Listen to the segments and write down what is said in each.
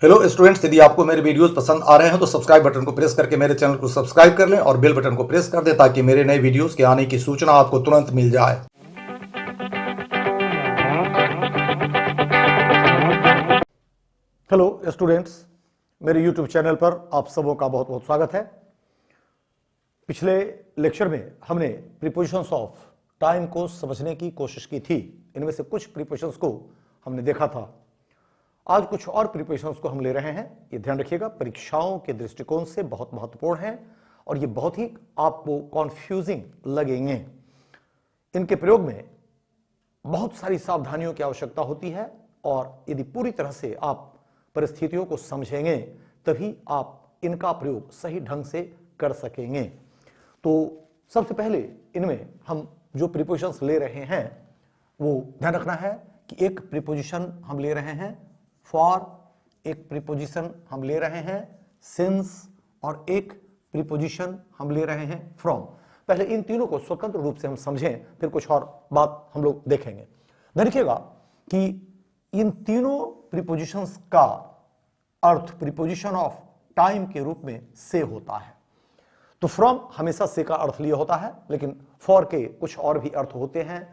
Hello students, यदि आपको मेरे वीडियोस पसंद आ रहे हैं तो सब्सक्राइब बटन को प्रेस करके मेरे चैनल को सब्सक्राइब कर लें और बेल बटन को प्रेस कर दें ताकि मेरे नए वीडियोस के आने की सूचना आपको तुरंत मिल जाए। हेलो स्टूडेंट्स, मेरे यूट्यूब चैनल पर आप सबों का बहुत बहुत स्वागत है। पिछले लेक्चर में हमने प्रीपोजिशंस ऑफ टाइम को समझने की कोशिश की थी। इनमें से कुछ प्रीपोजिशंस को हमने देखा था। आज कुछ और प्रिपरेशंस को हम ले रहे हैं। ये ध्यान रखिएगा, परीक्षाओं के दृष्टिकोण से बहुत महत्वपूर्ण है और ये बहुत ही आपको कॉन्फ्यूजिंग लगेंगे। इनके प्रयोग में बहुत सारी सावधानियों की आवश्यकता होती है और यदि पूरी तरह से आप परिस्थितियों को समझेंगे तभी आप इनका प्रयोग सही ढंग से कर सकेंगे। तो सबसे पहले इनमें हम जो प्रिपोजिशंस ले रहे हैं वो ध्यान रखना है कि एक प्रिपोजिशन हम ले रहे हैं फॉर, एक प्रीपोजिशन हम ले रहे हैं सिंस और एक प्रीपोजिशन हम ले रहे हैं फ्रॉम। पहले इन तीनों को स्वतंत्र रूप से हम समझें, फिर कुछ और बात हम लोग देखेंगे। देखिएगा कि इन तीनों प्रीपोजिशंस का अर्थ प्रीपोजिशन ऑफ टाइम के रूप में से होता है। तो फ्रॉम हमेशा से का अर्थ लिए होता है, लेकिन फॉर के कुछ और भी अर्थ होते हैं।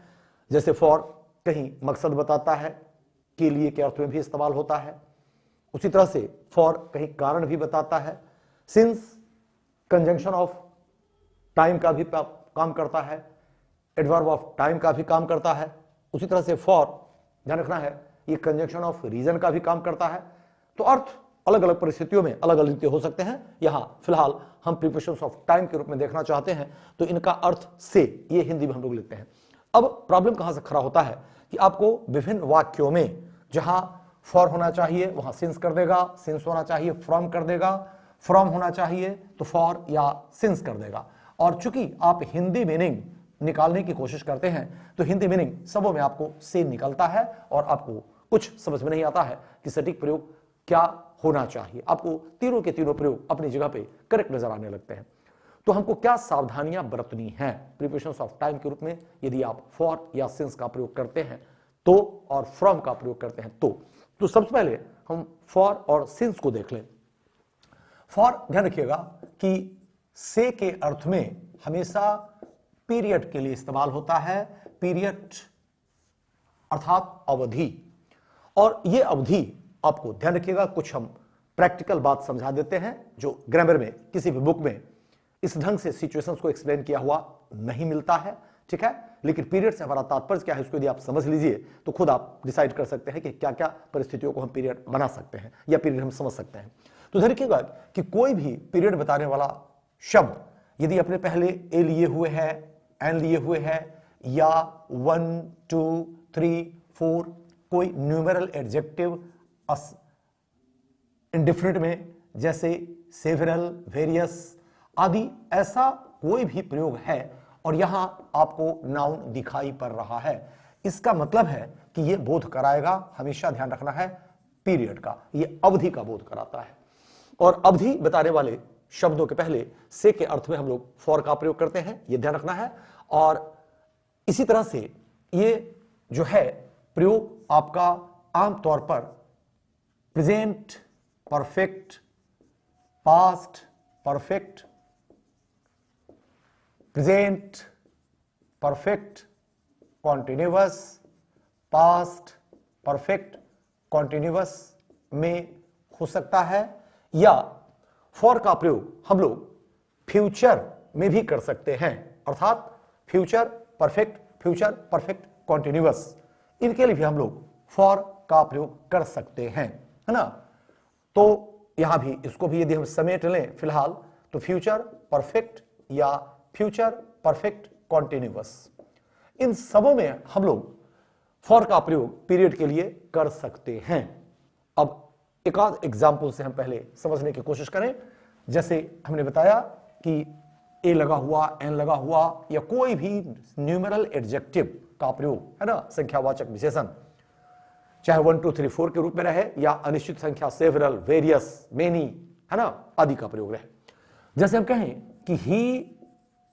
जैसे फॉर कहीं मकसद बताता है, के लिए के अर्थ में भी इस्तेमाल होता है। उसी तरह से फॉर कहीं कारण भी बताता है। सिंस कंजंक्शन ऑफ टाइम का भी काम करता है, एडवर्ब ऑफ टाइम का भी काम करता है। उसी तरह से फॉर ध्यान रखना है ये कंजंक्शन ऑफ रीजन का भी काम करता है। तो अर्थ अलग अलग परिस्थितियों में अलग अलग हो सकते हैं। यहां फिलहाल हम प्रीपोजिशंस ऑफ टाइम के रूप में देखना चाहते हैं, तो इनका अर्थ से ये हिंदी में हम लोग लिखते हैं। अब प्रॉब्लम कहां से खड़ा होता है कि आपको विभिन्न वाक्यों में जहां फॉर होना चाहिए वहां सिंस कर देगा, सिंस होना चाहिए फ्रॉम कर देगा, फ्रॉम होना चाहिए तो फॉर या सिंस कर देगा। और चूंकि आप हिंदी मीनिंग निकालने की कोशिश करते हैं तो हिंदी मीनिंग सबों में आपको से निकलता है और आपको कुछ समझ में नहीं आता है कि सटीक प्रयोग क्या होना चाहिए। आपको तीनों के तीनों प्रयोग अपनी जगह पे करेक्ट नजर आने लगते हैं। तो हमको क्या सावधानियां बरतनी हैं प्रीपोजिशंस ऑफ टाइम के रूप में यदि आप फॉर या सिंस का प्रयोग करते हैं तो, और फ्रॉम का प्रयोग करते हैं तो सबसे पहले हम फॉर और सिंस को देख लें। फॉर ध्यान रखिएगा कि से के अर्थ में हमेशा पीरियड के लिए इस्तेमाल होता है। पीरियड अर्थात अवधि, और यह अवधि आपको ध्यान रखिएगा, कुछ हम प्रैक्टिकल बात समझा देते हैं जो ग्रामर में किसी भी बुक में इस ढंग से सिचुएशंस को एक्सप्लेन किया हुआ नहीं मिलता है, ठीक है। लेकिन पीरियड से हमारा तात्पर्य क्या है इसको यदि आप समझ लीजिए तो खुद आप डिसाइड कर सकते हैं कि क्या क्या परिस्थितियों को हम पीरियड बना सकते हैं या पीरियड हम समझ सकते हैं। तो ध्यान रखिएगा कि कोई भी पीरियड बताने वाला शब्द यदि अपने पहले ए लिए हुए है, एन लिए हुए है या 1 2 3 4 कोई न्यूमेरल एडजेक्टिव इंडिफरेंट में जैसे सेवरल, वेरियस आदि, ऐसा कोई भी प्रयोग है और यहां आपको नाउन दिखाई पड़ रहा है, इसका मतलब है कि यह बोध कराएगा, हमेशा ध्यान रखना है, पीरियड का, यह अवधि का बोध कराता है। और अवधि बताने वाले शब्दों के पहले से के अर्थ में हम लोग फॉर का प्रयोग करते हैं, यह ध्यान रखना है। और इसी तरह से यह जो है प्रयोग आपका आमतौर पर present perfect, past perfect, present perfect continuous, past perfect continuous में हो सकता है, या फॉर का प्रयोग हम लोग फ्यूचर में भी कर सकते हैं, अर्थात फ्यूचर परफेक्ट कॉन्टिन्यूअस, इनके लिए भी हम लोग फॉर का प्रयोग कर सकते हैं, है ना। तो यहां भी इसको भी यदि हम समेट लें फिलहाल तो फ्यूचर परफेक्ट या फ्यूचर परफेक्ट कॉन्टिन्यूअस, इन सबों में हम लोग फॉर का प्रयोग पीरियड के लिए कर सकते हैं। अब एक आध एग्जाम्पल से हम पहले समझने की कोशिश करें। जैसे हमने बताया कि ए लगा हुआ, एन लगा हुआ या कोई भी न्यूमेरल एडजेक्टिव का प्रयोग, है ना, संख्यावाचक विशेषण, चाहे 1 2 3 4 के रूप में रहे या अनिश्चित संख्या सेवरल, वेरियस, मेनी, है ना, आदि का प्रयोग रहे। जैसे हम कहें कि he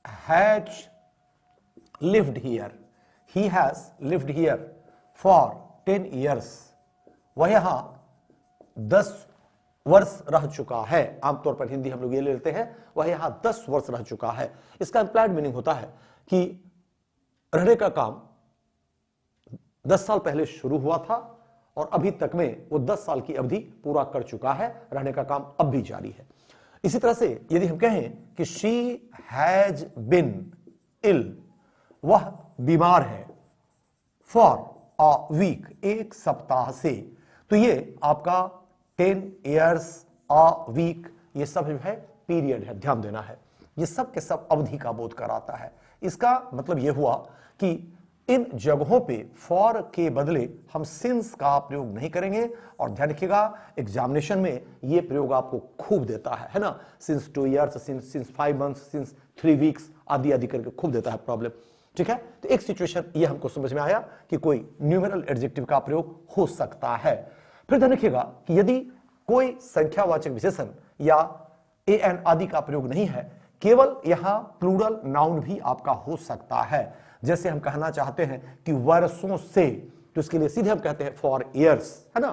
has lived here, he has lived here for 10 years, वह यहां 10 वर्ष रह चुका है, आमतौर पर हिंदी हम लोग ये लेते हैं, वह यहां 10 वर्ष रह चुका है। इसका इंप्लाइड मीनिंग होता है कि रहने का काम 10 साल पहले शुरू हुआ था और अभी तक में वो 10 साल की अवधि पूरा कर चुका है, रहने का काम अब भी जारी है। इसी तरह से यदि हम कहें कि शी हैज बिन इल, वह बीमार है, फॉर अ वीक, एक सप्ताह से, तो ये आपका 10 years अ वीक, ये सब जो है पीरियड है, ध्यान देना है। ये सब के सब अवधि का बोध कराता है। इसका मतलब यह हुआ कि इन जगहों पे फॉर के बदले हम सिंस का प्रयोग नहीं करेंगे। और ध्यान रखिएगा एग्जामिनेशन में ये प्रयोग आपको खूब देता है ना, since 2 years, since 5 months, since 3 weeks आदि आदि करके खूब देता है प्रॉब्लम। ठीक है, तो एक सिचुएशन ये हमको समझ में आया कि कोई न्यूमेरल एडजेक्टिव का प्रयोग हो सकता है। फिर ध्यान रखिएगा कि यदि कोई संख्यावाचक विशेषण या एन आदि का प्रयोग नहीं है, केवल यहां प्लूरल नाउन भी आपका हो सकता है। जैसे हम कहना चाहते हैं कि वर्षों से, तो इसके लिए सीधे हम कहते हैं फॉर इयर्स, है ना।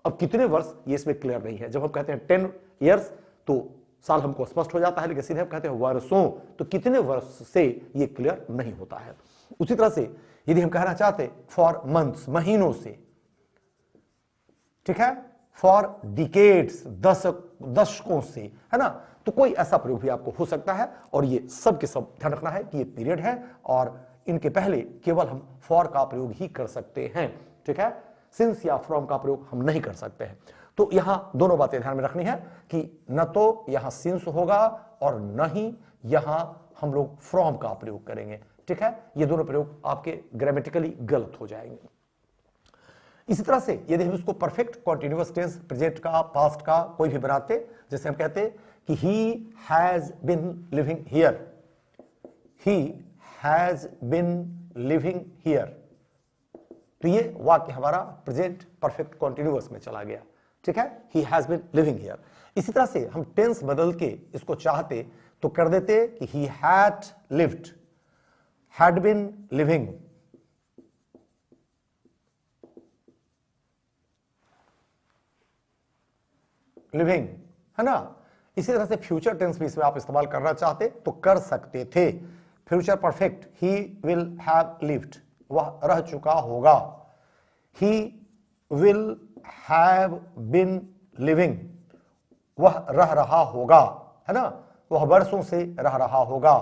अब कितने वर्ष ये इसमें क्लियर नहीं है। जब हम कहते हैं 10 years तो साल हमको स्पष्ट हो जाता है, लेकिन सीधे हम कहते हैं वर्षों, तो कितने वर्ष से ये क्लियर नहीं होता है। उसी तरह से यदि हम कहना चाहते हैं फॉर मंथ्स, महीनों से, ठीक है, फॉर डिकेड्स, दशकों से, है ना, तो कोई ऐसा प्रयोग भी आपको हो सकता है। और ये सब के सब ध्यान रखना है कि ये पीरियड है और इनके पहले केवल हम फॉर का प्रयोग ही कर सकते हैं। ठीक है, सिंस या फ्रॉम का प्रयोग हम नहीं कर सकते हैं। तो यहां दोनों बातें ध्यान में रखनी है कि न तो यहां सिंस होगा और न ही यहां हम लोग फ्रॉम का प्रयोग करेंगे। ठीक है, ये दोनों प्रयोग आपके ग्रामेटिकली गलत हो जाएंगे। इसी तरह से यदि हम इसको परफेक्ट कॉन्टिन्यूअस टेंस, प्रेजेंट का, पास्ट का कोई भी बनाते, जैसे हम कहते कि he has been living here, he has been living here, तो ये वाक्य हमारा प्रेजेंट परफेक्ट कॉन्टिन्यूअस में चला गया। ठीक है, ही हैज बिन लिविंग हियर। इसी तरह से हम टेंस बदल के इसको चाहते तो कर देते कि he had lived, had been living, living, है ना। इसी तरह से फ्यूचर टेंस भी इसमें आप इस्तेमाल करना चाहते तो कर सकते थे। Future perfect, he will have lived, वह रह चुका होगा। ही विल हैव बिन लिविंग, वह रह रहा होगा, है ना। वह वर्षों से रह रहा होगा,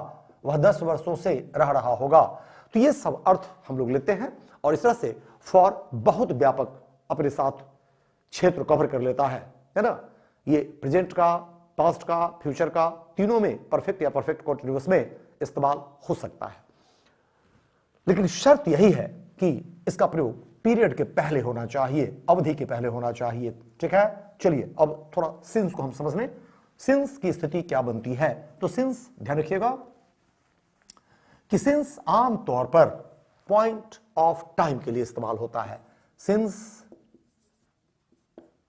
वह 10 वर्षों से रह रहा होगा। तो ये सब अर्थ हम लोग लेते हैं और इस तरह से फॉर बहुत व्यापक अपने साथ क्षेत्र कवर कर लेता है ना। ये प्रेजेंट का, पास्ट का, फ्यूचर का, तीनों में परफेक्ट या परफेक्ट कॉन्टिन्यूअस में इस्तेमाल हो सकता है। लेकिन शर्त यही है कि इसका प्रयोग पीरियड के पहले होना चाहिए, अवधि के पहले होना चाहिए। ठीक है, चलिए अब थोड़ा सिंस को हम समझ लें। सिंस की स्थिति क्या बनती है। तो सिंस, ध्यान रखिएगा कि सिंस आमतौर पर पॉइंट ऑफ टाइम के लिए इस्तेमाल होता है। Since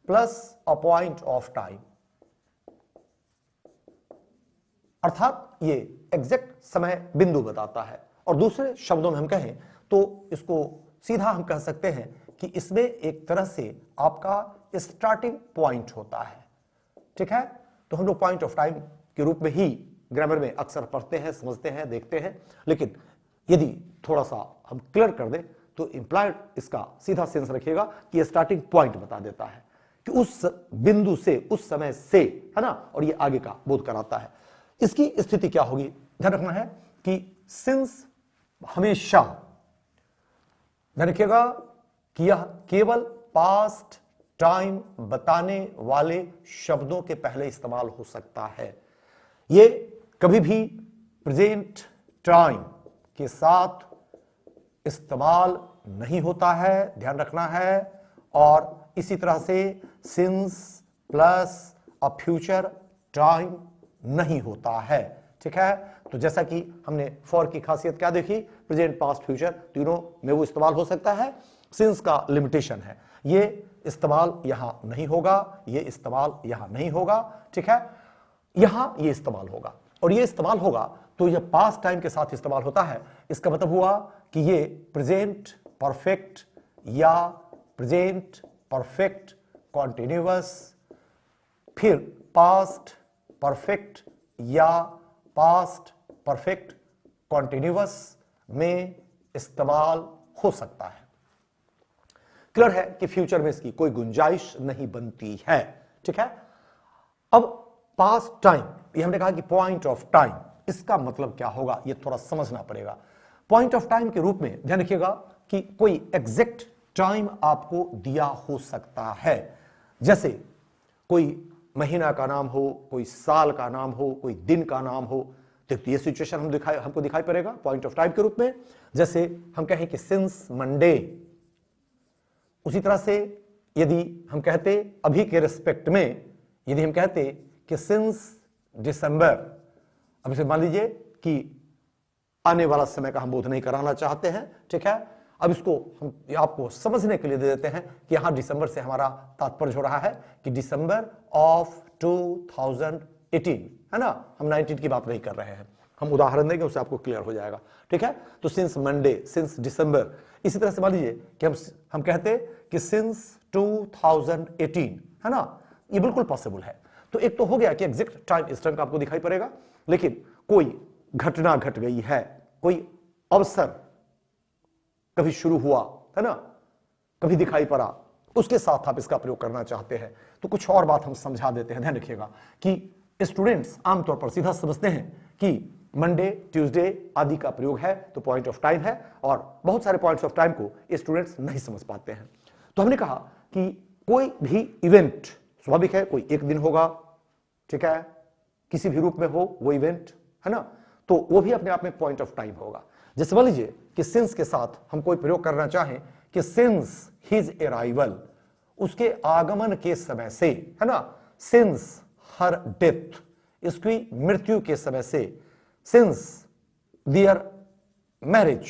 plus a point of time, अर्थात ये एग्जैक्ट समय बिंदु बताता है। और दूसरे शब्दों में हम कहें तो इसको सीधा हम कह सकते हैं कि इसमें एक तरह से आपका स्टार्टिंग पॉइंट होता है। ठीक है, तो हम लोग पॉइंट ऑफ टाइम के रूप में ही ग्रामर में अक्सर पढ़ते हैं, समझते हैं, देखते हैं। लेकिन यदि थोड़ा सा हम क्लियर कर दें तो इंप्लाइड इसका सीधा सेंस रखिएगा कि स्टार्टिंग पॉइंट बता देता है कि उस बिंदु से, उस समय से, है ना, और ये आगे का बोध कराता है। इसकी स्थिति क्या होगी, ध्यान रखना है कि सिंस हमेशा, ध्यान रखिएगा कि यह केवल पास्ट टाइम बताने वाले शब्दों के पहले इस्तेमाल हो सकता है। ये कभी भी प्रेजेंट टाइम के साथ इस्तेमाल नहीं होता है, ध्यान रखना है। और इसी तरह से since plus a future time नहीं होता है। ठीक है, तो जैसा कि हमने फॉर की खासियत क्या देखी, प्रेजेंट, पास्ट, फ्यूचर तीनों में वो इस्तेमाल हो सकता है। सिंस का लिमिटेशन है, ये इस्तेमाल यहां नहीं होगा, ये इस्तेमाल यहां नहीं होगा। ठीक है, यहां ये इस्तेमाल होगा और ये इस्तेमाल होगा तो ये पास्ट टाइम के साथ इस्तेमाल होता है। इसका मतलब हुआ कि ये प्रेजेंट परफेक्ट या प्रेजेंट परफेक्ट कॉन्टिन्यूअस फिर पास्ट परफेक्ट या पास्ट परफेक्ट कॉन्टिन्यूअस में इस्तेमाल हो सकता है। क्लियर है कि फ्यूचर में इसकी कोई गुंजाइश नहीं बनती है। ठीक है, अब पास्ट टाइम, ये हमने कहा कि पॉइंट ऑफ टाइम, इसका मतलब क्या होगा ये थोड़ा समझना पड़ेगा। पॉइंट ऑफ टाइम के रूप में ध्यान रखिएगा कि कोई एग्जैक्ट टाइम आपको दिया हो सकता है, जैसे कोई महीना का नाम हो, कोई साल का नाम हो, कोई दिन का नाम हो, तो ये सिचुएशन हमको दिखाई पड़ेगा पॉइंट ऑफ टाइम के रूप में। जैसे हम कहें कि सिंस मंडे, उसी तरह से यदि हम कहते अभी के रिस्पेक्ट में, यदि हम कहते कि सिंस दिसंबर, अब इसे मान लीजिए कि आने वाला समय का हम बोध नहीं कराना चाहते हैं। ठीक है, अब इसको हम आपको समझने के लिए दे देते हैं कि यहां दिसंबर से हमारा तात्पर्य हो रहा है कि दिसंबर ऑफ 2018, है ना, हम 19 की बात नहीं कर रहे हैं, हम उदाहरण देंगे, उससे आपको क्लियर हो जाएगा। ठीक है, तो सिंस मंडे, सिंस दिसंबर। इसी तरह से मान लीजिए कि हम कहते कि सिंस 2018, है ना, ये बिल्कुल पॉसिबल है। तो एक तो हो गया कि एग्जैक्ट टाइम इस टाइम का आपको दिखाई पड़ेगा, लेकिन कोई घटना घट गई है, कोई अवसर कभी शुरू हुआ, है ना, कभी दिखाई पड़ा, उसके साथ आप इसका प्रयोग करना चाहते हैं, तो कुछ और बात हम समझा देते हैं। ध्यान रखिएगा कि स्टूडेंट्स आमतौर पर सीधा समझते हैं कि मंडे, ट्यूसडे आदि का प्रयोग है तो पॉइंट ऑफ टाइम है, और बहुत सारे पॉइंट्स ऑफ टाइम को स्टूडेंट्स नहीं समझ पाते हैं। तो हमने कहा कि कोई भी इवेंट, स्वाभाविक है कोई एक दिन होगा, ठीक है, किसी भी रूप में हो वो इवेंट, है ना, तो वो भी अपने आप में पॉइंट ऑफ टाइम होगा। जैसे मान लीजिए कि सिंस के साथ हम कोई प्रयोग करना चाहें कि सिंस हिज अराइवल, उसके आगमन के समय से, है ना, सिंस हर डेथ, इसकी मृत्यु के समय से, सिंस दियर मैरिज,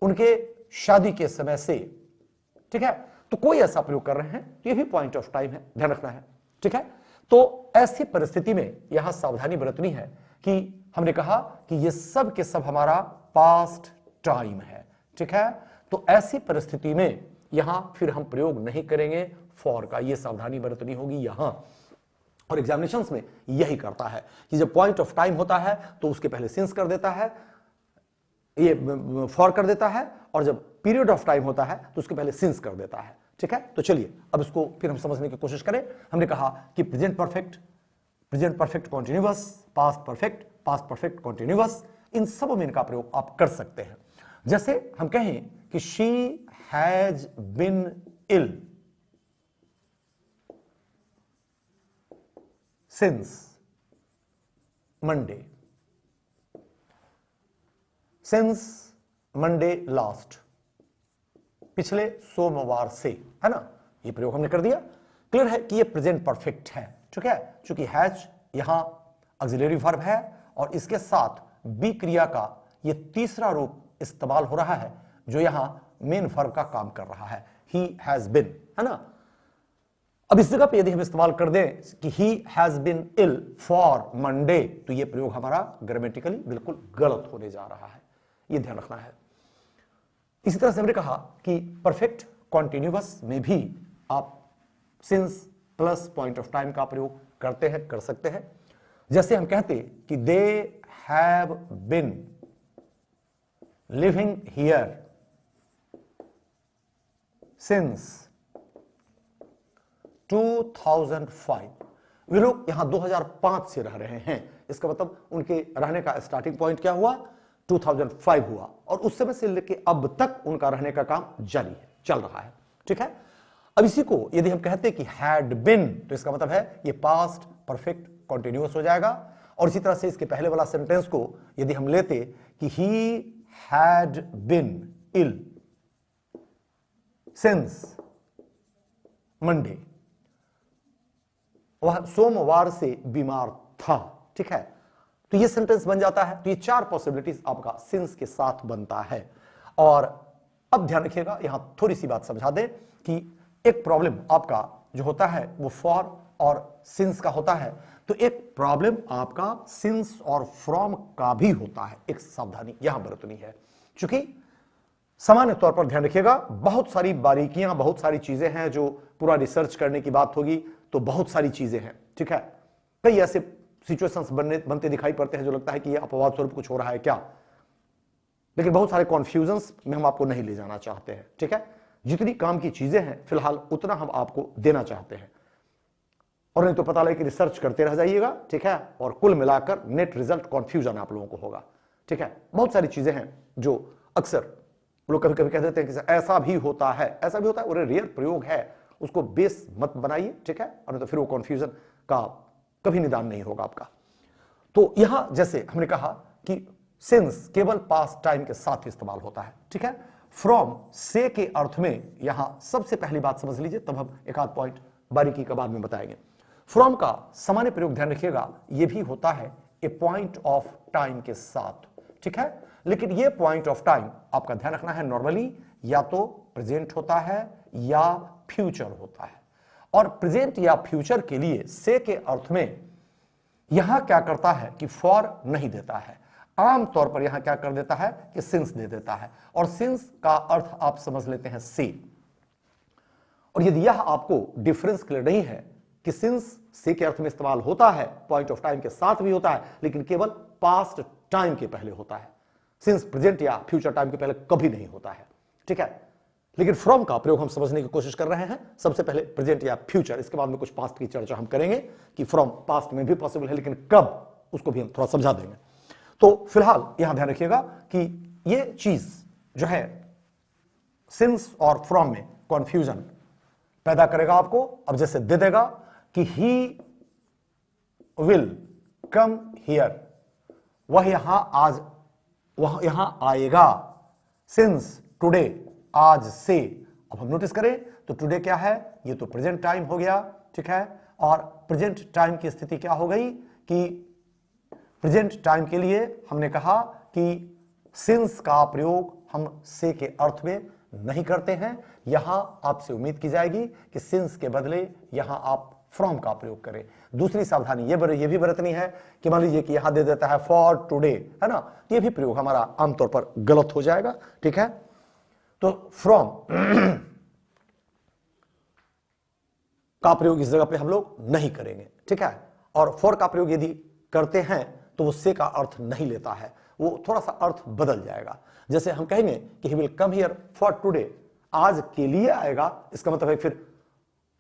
उनके शादी के समय से। ठीक है, तो कोई ऐसा प्रयोग कर रहे हैं तो ये भी पॉइंट ऑफ टाइम है, ध्यान रखना है। ठीक है, तो ऐसी परिस्थिति में यहां सावधानी बरतनी है कि हमने कहा कि ये सब के सब हमारा पास्ट टाइम है। ठीक है, तो ऐसी परिस्थिति में यहां फिर हम प्रयोग नहीं करेंगे फॉर का, ये सावधानी बरतनी होगी यहां। और एग्जामिनेशंस में यही करता है कि जब पॉइंट ऑफ टाइम होता है तो उसके पहले सिंस कर देता है, ये फॉर कर देता है, और जब पीरियड ऑफ टाइम होता है तो उसके पहले सिंस कर देता है। ठीक है, तो चलिए अब इसको फिर हम समझने की कोशिश करें। हमने कहा कि present perfect continuous, past perfect continuous, इन सब में इनका प्रयोग आप कर सकते हैं। जैसे हम कहें कि she has been ill since Monday, since Monday last, पिछले सोमवार से, है ना, ये प्रयोग हमने कर दिया। क्लियर है कि ये प्रेजेंट परफेक्ट है। ठीक है, चूंकि हैज यहां ऑक्सिलरी वर्ब है और इसके साथ बी क्रिया का ये तीसरा रूप इस्तेमाल हो रहा है जो यहां मेन वर्ब का काम कर रहा है, ही हैज बिन, है ना। अब इस जगह पे यदि हम इस्तेमाल कर दें कि he has been ill for Monday, तो ये प्रयोग हमारा ग्रामेटिकली बिल्कुल गलत होने जा रहा है, ये ध्यान रखना है। इसी तरह से हमने कहा कि परफेक्ट कॉन्टिन्यूअस में भी आप since plus point of time का प्रयोग करते हैं, कर सकते हैं। जैसे हम कहते कि they have been living here since 2005, वे लोग यहां 2005 से रह रहे हैं। इसका मतलब उनके रहने का स्टार्टिंग पॉइंट क्या हुआ, 2005 हुआ, और उस समय से लेकर अब तक उनका रहने का काम जारी है, चल रहा है। ठीक है, अब इसी को यदि हम कहते कि हैड बिन, तो इसका मतलब है ये पास्ट परफेक्ट कॉन्टिन्यूअस हो जाएगा। और इसी तरह से इसके पहले वाला सेंटेंस को यदि हम लेते कि he had been ill since Monday, वह सोमवार से बीमार था। ठीक है, तो ये सेंटेंस बन जाता है। तो ये चार पॉसिबिलिटीज आपका सिंस के साथ बनता है। और अब ध्यान रखिएगा, यहां थोड़ी सी बात समझा दें कि एक प्रॉब्लम आपका जो होता है वो फॉर और सिंस का होता है, तो एक प्रॉब्लम आपका सिंस और फ्रॉम का भी होता है। एक सावधानी यहां बरतनी है, क्योंकि सामान्य तौर पर ध्यान रखिएगा बहुत सारी बारीकियां, बहुत सारी चीजें हैं जो पूरा रिसर्च करने की बात होगी, तो बहुत सारी चीजें हैं, ठीक है। कई ऐसे सिचुएशंस बनते दिखाई पड़ते हैं जो लगता है कि ये अपवाद स्वरूप कुछ हो रहा है क्या, लेकिन बहुत सारे कॉन्फ्यूजन्स में हम आपको नहीं ले जाना चाहते हैं, ठीक है। जितनी काम की चीजें हैं फिलहाल उतना हम आपको देना चाहते हैं, और नहीं तो पता लगे कि रिसर्च करते रह जाइएगा, ठीक है, और कुल मिलाकर नेट रिजल्ट कॉन्फ्यूजन आप लोगों को होगा, ठीक है। बहुत सारी चीजें हैं जो अक्सर लोग कभी कभी कह देते हैं कि ऐसा भी होता है, ऐसा भी होता है, और रियल प्रयोग है, उसको बेस मत बनाइए, ठीक है, और नहीं तो फिर वो कॉन्फ्यूजन का कभी निदान नहीं होगा आपका। तो यहां जैसे हमने कहा कि सिंस केवल पास्ट टाइम के साथ इस्तेमाल होता है, ठीक है। फ्रॉम से के अर्थ में यहां सबसे पहली बात समझ लीजिए, तब हम एक आध पॉइंट बारीकी का बाद में बताएंगे। फ्रॉम का सामान्य प्रयोग ध्यान रखिएगा, यह भी होता है ए पॉइंट ऑफ टाइम के साथ, ठीक है। लेकिन यह पॉइंट ऑफ टाइम आपका ध्यान रखना है, नॉर्मली या तो प्रेजेंट होता है या फ्यूचर होता है, और प्रेजेंट या फ्यूचर के लिए से के अर्थ में यहां क्या करता है कि फॉर नहीं देता है, आमतौर पर यहां क्या कर देता है कि सिंस दे देता है, और सिंस का अर्थ आप समझ लेते हैं से। और यदि यह आपको डिफरेंस क्लियर नहीं है कि सिंस से के अर्थ में इस्तेमाल होता है, पॉइंट ऑफ टाइम के साथ भी होता है, लेकिन केवल पास्ट टाइम के पहले होता है, सिंस प्रेजेंट या फ्यूचर टाइम के पहले कभी नहीं होता है, ठीक है। लेकिन फ्रॉम का प्रयोग हम समझने की कोशिश कर रहे हैं, सबसे पहले प्रेजेंट या फ्यूचर, इसके बाद में कुछ पास्ट की चर्चा हम करेंगे कि फ्रॉम पास्ट में भी पॉसिबल है, लेकिन कब उसको भी हम थोड़ा समझा देंगे। तो फिलहाल यहां ध्यान रखिएगा कि यह चीज जो है सिंस और फ्रॉम में कॉन्फ्यूजन पैदा करेगा आपको। अब जैसे दे देगा कि ही विल कम हियर, वह यहां आएगा, सिंस टुडे, आज से। अब हम नोटिस करें तो टुडे क्या है, ये तो प्रेजेंट टाइम हो गया, ठीक है, और प्रेजेंट टाइम की स्थिति क्या हो गई कि प्रेजेंट टाइम के लिए हमने कहा कि सिंस का प्रयोग हम से के अर्थ में नहीं करते हैं। यहां आपसे उम्मीद की जाएगी कि सिंस के बदले यहां आप फ्रॉम का प्रयोग करें। दूसरी सावधानी ये भी बरतनी है कि मान लीजिए कि यहां दे देता है फॉर टुडे, है ना, तो ये भी प्रयोग हमारा आमतौर पर गलत हो जाएगा, ठीक है। तो फ्रॉम का प्रयोग इस जगह पे हम लोग नहीं करेंगे, ठीक है। और फॉर का प्रयोग यदि करते हैं तो वो से का अर्थ नहीं लेता है, वो थोड़ा सा अर्थ बदल जाएगा। जैसे हम कहेंगे कि he will come here for today, आज के लिए आएगा, इसका मतलब है फिर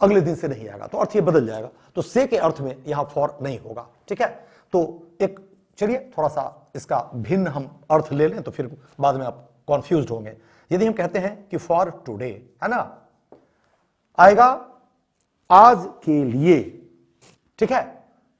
अगले दिन से नहीं आएगा, तो अर्थ ये बदल जाएगा। तो से के अर्थ में यहां फॉर नहीं होगा, ठीक है। तो एक चलिए थोड़ा सा इसका भिन्न हम अर्थ ले लें, तो फिर बाद में आप कॉन्फ्यूज्ड होंगे। यदि हम कहते हैं कि फॉर टुडे, है ना, आएगा आज के लिए, ठीक है,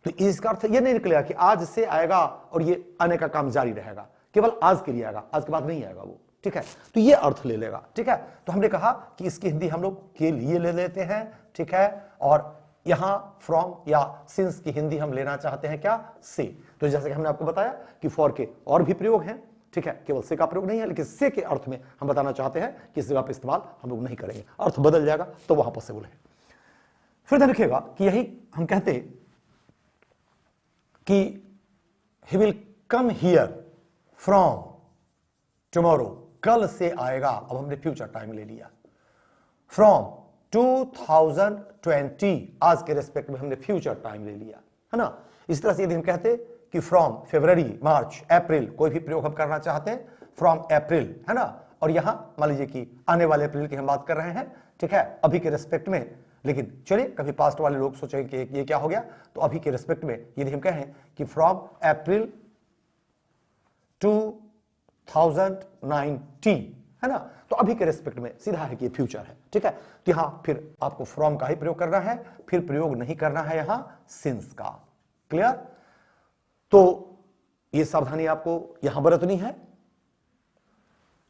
तो इसका अर्थ ये नहीं निकलेगा कि आज से आएगा और ये आने का काम जारी रहेगा, केवल आज के लिए आएगा, आज के बाद नहीं आएगा वो, ठीक है। तो ये अर्थ ले लेगा, ठीक है। तो हमने कहा कि इसकी हिंदी हम लोग के लिए ले लेते हैं, ठीक है, और यहां फ्रॉम या सिंस की हिंदी हम लेना चाहते हैं क्या, से। तो जैसे कि हमने आपको बताया कि फॉर के और भी प्रयोग हैं, ठीक है, केवल से का प्रयोग नहीं है, लेकिन से के अर्थ में हम बताना चाहते हैं कि इस जगह पर इस्तेमाल हम लोग नहीं करेंगे, अर्थ बदल जाएगा, तो वहां पॉसिबल है। फिर ध्यान रखिएगा कि यही हम कहते कि he will come here from tomorrow, कल से आएगा। अब हमने फ्यूचर टाइम ले लिया, फ्रॉम 2020, आज के रेस्पेक्ट में हमने फ्यूचर टाइम ले लिया, है ना। इस तरह से यदि हम कहते कि फ्रॉम फरवरी, मार्च, अप्रैल, कोई भी प्रयोग हम करना चाहते हैं, फ्रॉम अप्रैल, है ना, और यहां मान लीजिए कि आने वाले अप्रैल की हम बात कर रहे हैं, ठीक है, अभी के रेस्पेक्ट में। लेकिन चलिए कभी पास्ट वाले लोग सोचेंगे कि ये क्या हो गया, तो अभी के रेस्पेक्ट में यदि हम कहें कि फ्रॉम अप्रैल 2019, है ना, तो अभी के रेस्पेक्ट में सीधा है कि ये फ्यूचर है, ठीक है। तो यहां फिर आपको फ्रॉम का ही प्रयोग करना है, फिर प्रयोग नहीं करना है यहां सिंस का। क्लियर? तो ये सावधानी आपको यहां बरतनी है।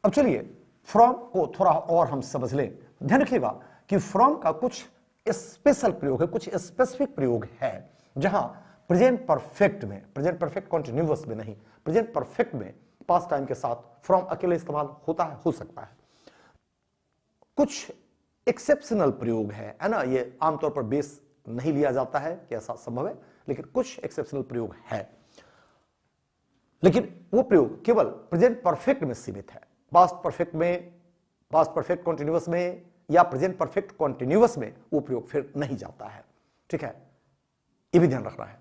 अब चलिए फ्रॉम को थोड़ा और हम समझ लें। ध्यान रखिएगा कि फ्रॉम का कुछ स्पेशल प्रयोग है, कुछ स्पेसिफिक प्रयोग है, जहां प्रेजेंट परफेक्ट में, प्रेजेंट परफेक्ट कॉन्टिन्यूअस में नहीं, प्रेजेंट परफेक्ट में पास्ट टाइम के साथ फ्रॉम अकेले इस्तेमाल होता है, हो सकता है। कुछ एक्सेप्शनल प्रयोग है ना, ये आमतौर पर बेस नहीं लिया जाता है कि ऐसा संभव है, लेकिन कुछ एक्सेप्शनल प्रयोग है। लेकिन वो प्रयोग केवल प्रेजेंट परफेक्ट में सीमित है, पास्ट परफेक्ट में, पास्ट परफेक्ट कॉन्टिन्यूअस में या प्रेजेंट परफेक्ट कॉन्टिन्यूअस में वो प्रयोग फिर नहीं जाता है। ठीक है, ये भी ध्यान रखना है।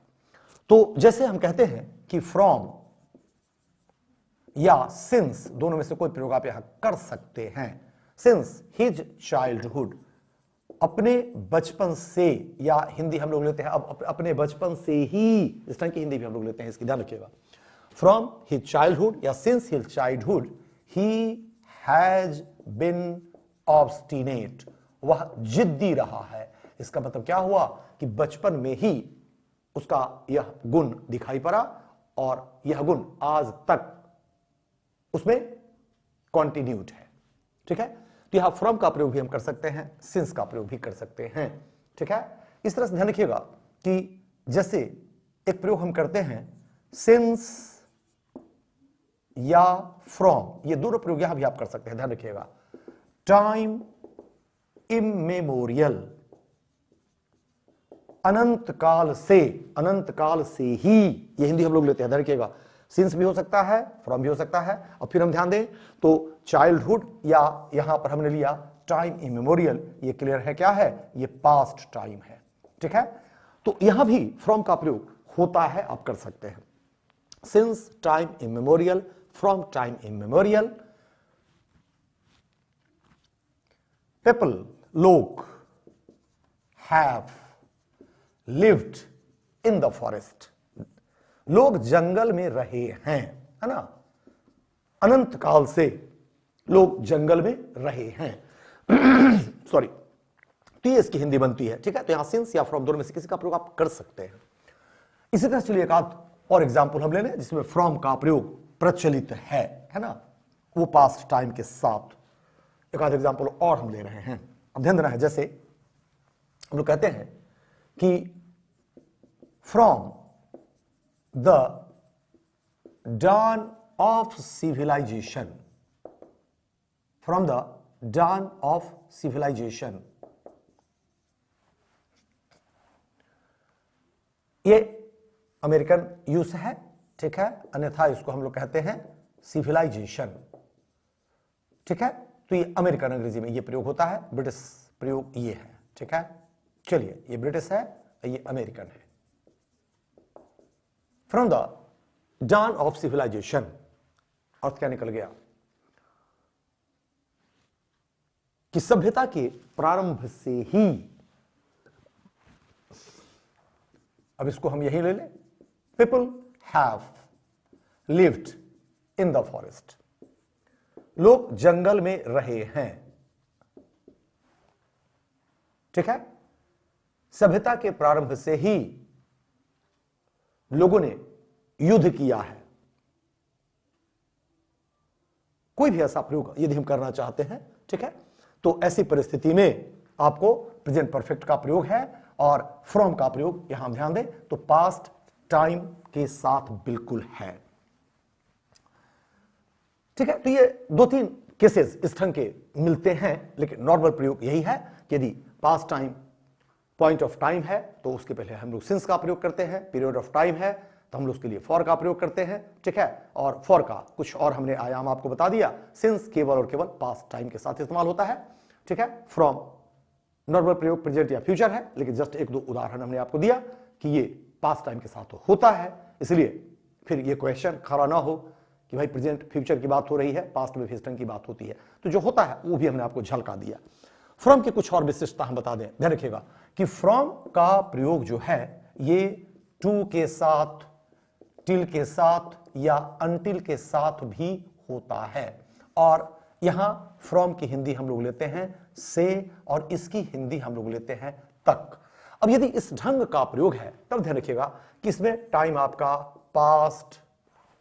तो जैसे हम कहते हैं कि फ्रॉम या सिंस, दोनों में से कोई प्रयोग आप यहां कर सकते हैं। सिंस हिज चाइल्डहुड, अपने बचपन से, या हिंदी हम लोग लेते हैं अब अपने बचपन से ही, इस तरह की हिंदी भी हम लोग लेते हैं, इसकी ध्यान रखिएगा। फ्रॉम हिज चाइल्डहुड या since his childhood he has bin obstinate, वह जिद्दी रहा है। इसका मतलब क्या हुआ कि बचपन में ही उसका यह गुण दिखाई पड़ा और यह गुण आज तक उसमें कॉन्टिन्यूड है। ठीक है, तो यहां फ्रॉम का प्रयोग भी हम कर सकते हैं, सिंस का प्रयोग भी कर सकते हैं। ठीक है, इस तरह से ध्यान रखिएगा कि जैसे एक प्रयोग हम करते हैं सिंस या फ्रॉम, ये दोनों प्रयोग यहां भी आप कर सकते हैं, ध्यान रखिएगा। टाइम इमेमोरियल, अनंत काल से, अनंत काल से ही, ये हिंदी हम लोग लेते हैं, ध्यान रखिएगा। सिंस भी हो सकता है, फ्रॉम भी हो सकता है। और फिर हम ध्यान दें तो चाइल्डहुड या यहां पर हमने लिया टाइम इमेमोरियल, ये क्लियर है क्या है, ये पास्ट टाइम है। ठीक है, तो यहां भी फ्रॉम का प्रयोग होता है, आप कर सकते हैं। Since time immemorial, from time immemorial. People, लोग, have lived in the forest, लोग जंगल में रहे हैं, है ना, अनंत काल से लोग जंगल में रहे हैं। सॉरी, तो ये इसकी हिंदी बनती है। ठीक है, तो यहां सिंस या फ्रॉम दोनों में से किसी का प्रयोग आप कर सकते हैं। इसी तरह चलिए एक आध और एग्जाम्पल हम ले लें जिसमें फ्रॉम का प्रयोग प्रचलित है ना, वो पास्ट टाइम के साथ। एक आध एग्जाम्पल और हम ले रहे हैं, अब ध्यान देना है। जैसे हम लोग कहते हैं कि from the dawn of civilization, from the dawn of civilization, ये अमेरिकन यूज है। ठीक है, अन्यथा इसको हम लोग कहते हैं सिविलाइजेशन। ठीक है, तो ये अमेरिकन अंग्रेजी में ये प्रयोग होता है, ब्रिटिश प्रयोग ये है। ठीक है, चलिए, ये ब्रिटिश है, ये अमेरिकन है। From the dawn of civilization, अर्थ क्या निकल गया कि सभ्यता के प्रारंभ से ही, अब इसको हम यही ले लें, people have lived in the forest, लोग जंगल में रहे हैं। ठीक है, सभ्यता के प्रारंभ से ही लोगों ने युद्ध किया है। कोई भी ऐसा प्रयोग यदि हम करना चाहते हैं, ठीक है, तो ऐसी परिस्थिति में आपको प्रेजेंट परफेक्ट का प्रयोग है और फ्रॉम का प्रयोग यहां ध्यान दें तो पास्ट टाइम के साथ बिल्कुल है। ठीक है, तो ये दो तीन केसेस इस ढंग के मिलते हैं, लेकिन नॉर्मल प्रयोग यही है कि यदि past time point of time है तो उसके पहले हम लोग सिंस का प्रयोग करते हैं, पीरियड ऑफ टाइम है तो हम लोग उसके लिए फॉर का प्रयोग करते हैं। ठीक है, और फॉर का कुछ और हमने आयाम आपको बता दिया। सिंस केवल और केवल पास्ट टाइम के साथ इस्तेमाल होता है। ठीक है, फ्रॉम नॉर्मल प्रयोग प्रेजेंट या फ्यूचर है, लेकिन जस्ट एक दो उदाहरण हमने आपको दिया कि ये पास्ट टाइम के साथ होता है, इसलिए फिर ये क्वेश्चन खड़ा ना हो कि भाई प्रेजेंट फ्यूचर की बात हो रही है, पास्ट में हिस्ट्री की बात होती है। तो जो होता है वो भी हमने आपको झलका दिया। फ्रॉम की कुछ और विशिष्टता हम बता दें, ध्यान रखिएगा कि फ्रॉम का प्रयोग जो है ये टू के साथ, टिल के साथ या अनटिल के साथ भी होता है। और यहां फ्रॉम की हिंदी हम लोग लेते हैं से, और इसकी हिंदी हम लोग लेते हैं तक। अब यदि इस ढंग का प्रयोग है तब ध्यान रखिएगा कि इसमें टाइम आपका पास्ट,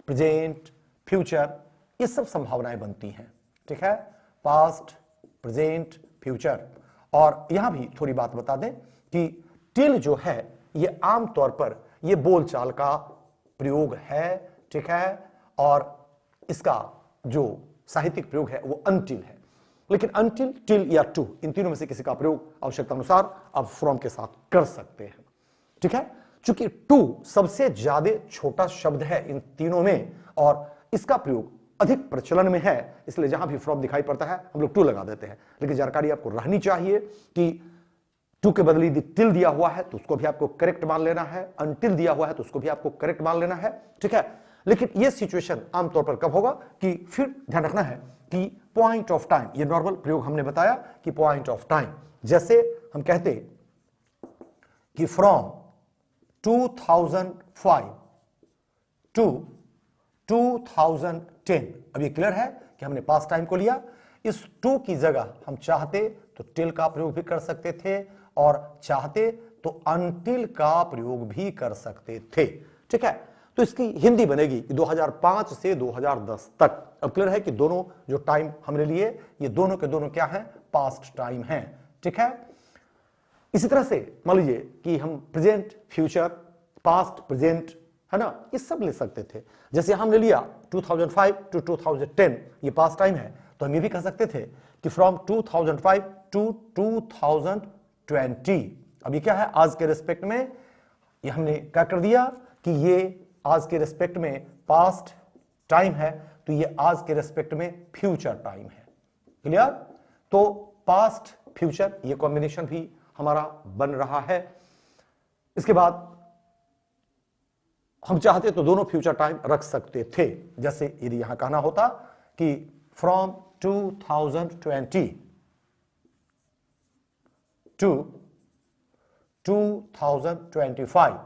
प्रेजेंट, फ्यूचर, ये सब संभावनाएं बनती हैं। ठीक है, पास्ट, प्रेजेंट, फ्यूचर। और यहां भी थोड़ी बात बता दें कि टिल जो है ये आमतौर पर ये बोलचाल का प्रयोग है। ठीक है, और इसका जो साहित्यिक प्रयोग है वो अनटिल है, लेकिन अनटिल, टिल या टू, इन तीनों में से किसी का प्रयोग आवश्यकता अनुसार आप फ्रॉम के साथ कर सकते हैं। ठीक है, चूंकि टू सबसे ज्यादा छोटा शब्द है इन तीनों में और इसका प्रयोग अधिक प्रचलन में है, इसलिए जहां भी फ्रॉम दिखाई पड़ता है हम लोग टू लगा देते हैं। लेकिन जानकारी आपको रहनी चाहिए कि टू के बदले यदि टिल दिया हुआ है तो उसको भी आपको करेक्ट मान लेना है, अनटिल दिया हुआ है तो उसको भी आपको करेक्ट मान लेना है, ठीक है। लेकिन यह सिचुएशन आमतौर पर कब होगा कि फिर ध्यान रखना है कि पॉइंट ऑफ टाइम, ये नॉर्मल प्रयोग हमने बताया कि पॉइंट ऑफ टाइम, जैसे हम कहते कि फ्रॉम 2005 टू 2010, अब ये क्लियर है कि हमने पास्ट टाइम को लिया। इस टू की जगह हम चाहते तो टिल का प्रयोग भी कर सकते थे और चाहते तो अनटिल का प्रयोग भी कर सकते थे, ठीक है। तो इसकी हिंदी बनेगी 2005 से 2010 तक। अब क्लियर है कि दोनों जो टाइम हमने लिए ये दोनों के दोनों क्या हैं, पास्ट टाइम हैं, ठीक है। इसी तरह से मान लीजिए कि हम प्रेजेंट, फ्यूचर, पास्ट, प्रेजेंट, है ना, ये सब ले सकते थे। जैसे हमने लिया 2005 टू 2010, ये पास्ट टाइम है, तो हम ये भी कह सकते थे कि फ्रॉम 2005 टू 2020। अब ये क्या है, आज के रिस्पेक्ट में ये हमने क्या कर दिया कि ये आज के रिस्पेक्ट में पास्ट टाइम है, तो ये आज के रिस्पेक्ट में फ्यूचर टाइम है। क्लियर? तो पास्ट फ्यूचर ये कॉम्बिनेशन भी हमारा बन रहा है। इसके बाद हम चाहते तो दोनों फ्यूचर टाइम रख सकते थे, जैसे यदि यहां कहना होता कि फ्रॉम 2020 टू 2025।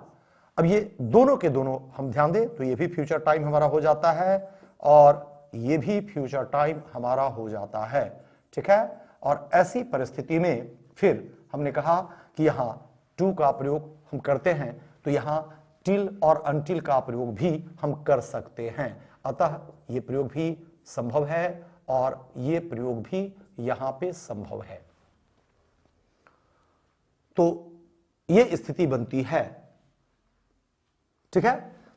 अब ये दोनों के दोनों हम ध्यान दें तो ये भी फ्यूचर टाइम हमारा हो जाता है और ये भी फ्यूचर टाइम हमारा हो जाता है, ठीक है। और ऐसी परिस्थिति में फिर हमने कहा कि यहां टू का प्रयोग हम करते हैं तो यहां टिल और अनटिल का प्रयोग भी हम कर सकते हैं। अतः ये प्रयोग भी संभव है और ये प्रयोग भी यहां पे संभव है। तो ये स्थिति बनती है, ठीक है।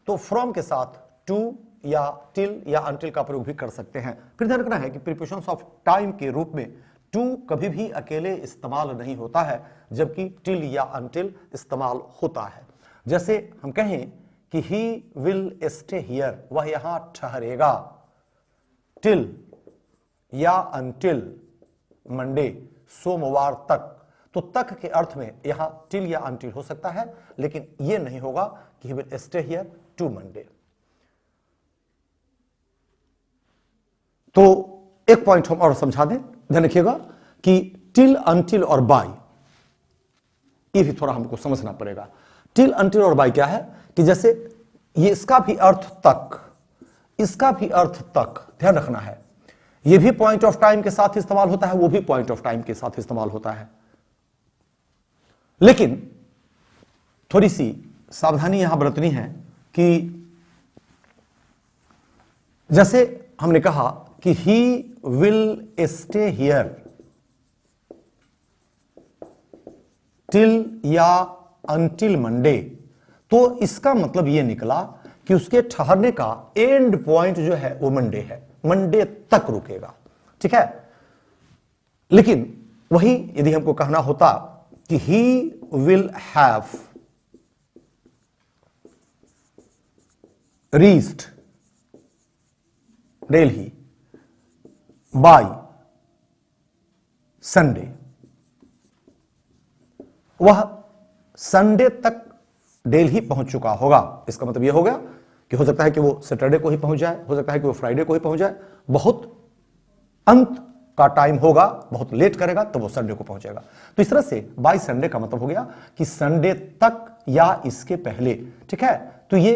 तो फ्रॉम के साथ टू या टिल या अनटिल का प्रयोग भी कर सकते हैं। फिर ध्यान रखना है कि प्रीपोजिशंस ऑफ टाइम के रूप में टू कभी भी अकेले इस्तेमाल नहीं होता है, जबकि टिल या अनटिल इस्तेमाल होता है। जैसे हम कहें कि ही विल स्टे हियर, वह यहां ठहरेगा, टिल या अनटिल मंडे, सोमवार तक। तो तक के अर्थ में यहां टिल या अनटिल हो सकता है, लेकिन यह नहीं होगा कि he will stay here to Monday. तो एक पॉइंट हम और समझा दें, ध्यान रखिएगा कि टिल, अनटिल और बाय, ये भी थोड़ा हमको समझना पड़ेगा। टिल, अनटिल और बाय क्या है कि जैसे ये इसका भी अर्थ तक, इसका भी अर्थ तक, ध्यान रखना है। ये भी पॉइंट ऑफ टाइम के साथ इस्तेमाल होता है, वो भी पॉइंट ऑफ टाइम के साथ इस्तेमाल होता है, लेकिन थोड़ी सी सावधानी यहां बरतनी है कि जैसे हमने कहा कि he will stay here till या अनटिल मंडे, तो इसका मतलब यह निकला कि उसके ठहरने का एंड पॉइंट जो है वो मंडे है, मंडे तक रुकेगा, ठीक है। लेकिन वही यदि हमको कहना होता कि he will have reached Delhi by Sunday, वह संडे तक दिल्ली पहुंच चुका होगा। इसका मतलब यह हो गया कि हो सकता है कि वो सैटरडे को ही पहुंच जाए, हो सकता है कि वो फ्राइडे को ही पहुंच जाए, बहुत अंत का टाइम होगा, बहुत लेट करेगा तो वो संडे को पहुंचेगा। तो इस तरह से बाय संडे का मतलब हो गया कि संडे तक या इसके पहले, ठीक है। तो ये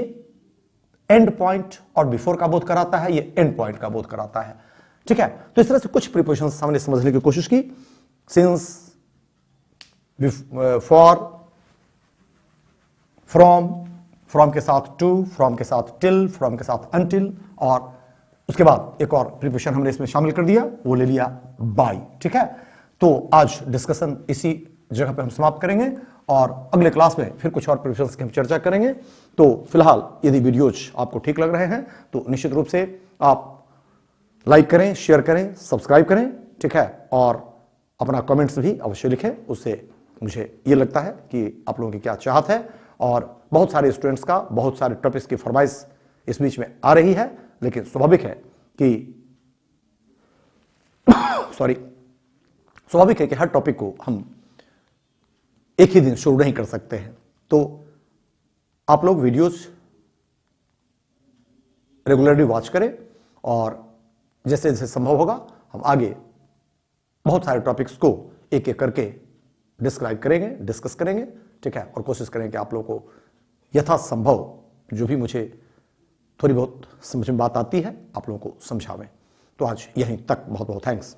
एंड पॉइंट और बिफोर का बोध कराता है, ये एंड पॉइंट का बोध कराता है, ठीक है। तो इस तरह से कुछ प्रीपोजिशंस हमने समझने की कोशिश की। सिंस, फॉर, फ्रॉम के साथ टू, फ्रॉम के साथ टिल, फ्रॉम के साथ अनटिल, और उसके बाद एक और प्रीपोजिशन हमने इसमें शामिल कर दिया, वो ले लिया बाय, ठीक है। तो आज डिस्कशन इसी जगह पे हम समाप्त करेंगे और अगले क्लास में फिर कुछ और प्रीपोजिशंस की हम चर्चा करेंगे। तो फिलहाल यदि वीडियोज आपको ठीक लग रहे हैं तो निश्चित रूप से आप लाइक करें, शेयर करें, सब्सक्राइब करें, ठीक है। और अपना कमेंट्स भी अवश्य लिखें, उससे मुझे ये लगता है कि आप लोगों की क्या चाहत है। और बहुत सारे स्टूडेंट्स का बहुत सारे टॉपिक्स की फरमाइश इस बीच में आ रही है, लेकिन स्वाभाविक है कि स्वाभाविक है कि हर टॉपिक को हम एक ही दिन शुरू नहीं कर सकते हैं। तो आप लोग वीडियोस रेगुलरली वॉच करें और जैसे जैसे संभव होगा हम आगे बहुत सारे टॉपिक्स को एक एक करके डिस्क्राइब करेंगे, डिस्कस करेंगे, ठीक है, और कोशिश करेंगे कि आप लोगों को यथासंभव जो भी मुझे थोड़ी बहुत समझ में बात आती है आप लोगों को समझावें। तो आज यहीं तक, बहुत बहुत थैंक्स।